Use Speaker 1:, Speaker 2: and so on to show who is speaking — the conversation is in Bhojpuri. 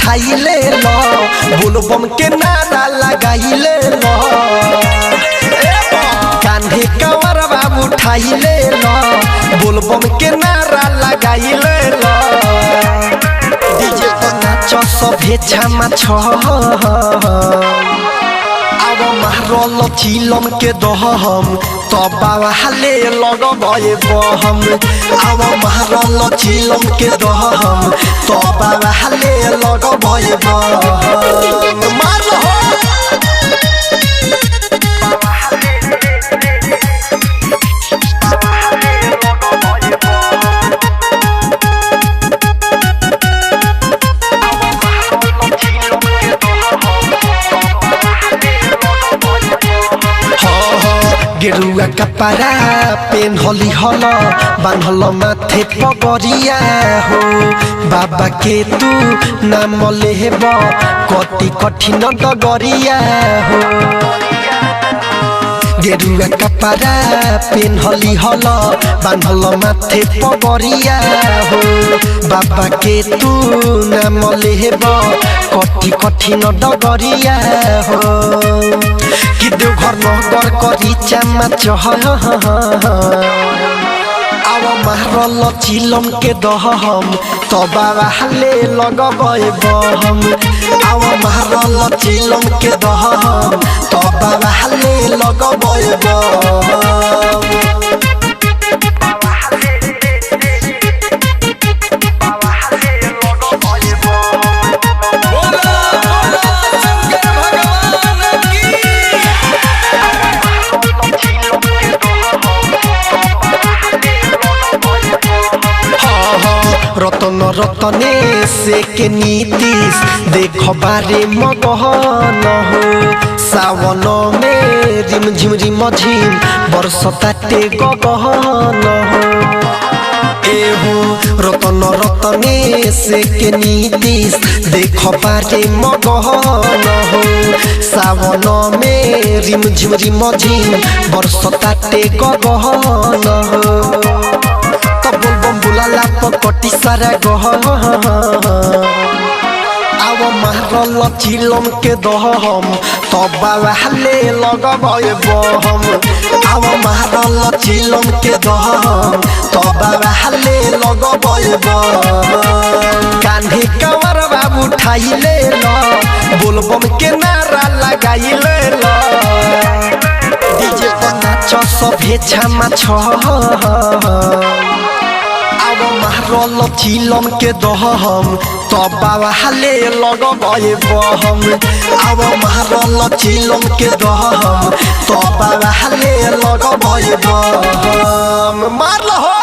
Speaker 1: उठाइले लो बोलबम के नारा लगाइले लो कान्हे कंवर बाबू उठाइले लो बोलबम के नारा लगाइले लो डीजे पर नाचो सभे छमा छ अब मारल चिलम के दहम तबा हाले लगबे बहम अब मारल चिलम के दहम तबा हाले लगबे बहम मार हो गेरुआ कपड़ा पेन हली हल बांधल माथे पगरिया हो बाबा के तू नाम लेब कति कठिन डगरिया हो गेरुआ कपड़ा पेन हली हल बांधल माथे पगरिया हो बाबा के तू नाम लेब कति कठिन डगरिया हो कि देवघर नगर करी चामा चह अब मारल चिलम के दहम तबा हाले लगबे बहम अब मारल चिलम के दहम तबा हाले लगबे बहम रतन रतने से के नीतीश देख बारे मगहन हो सावन में रिम झिम रिम झिम बरसताटे गगहन हो एहो रतन रतने से के नीतीश देख बारे मगहन हो सावन में रिम झिम रिम झिम बरसताटे गगहन हो बोलबम बुलाला पकटी सारा गह अब मारल चिलम के दहम तबा हाले लगबे बहम अब मारल चिलम के दहम तबा हाले लगबे बहम कान्हे कंवर बाबू उठाइले लो बोलबम के नारा लगाइले लो डीजे पर नाचो सभे छमा छ अब मारल चिलम के दहम तबा हाले लगबे बहम अब मारल चिलम के दहम तबा हाले लगबे बहम मार हो।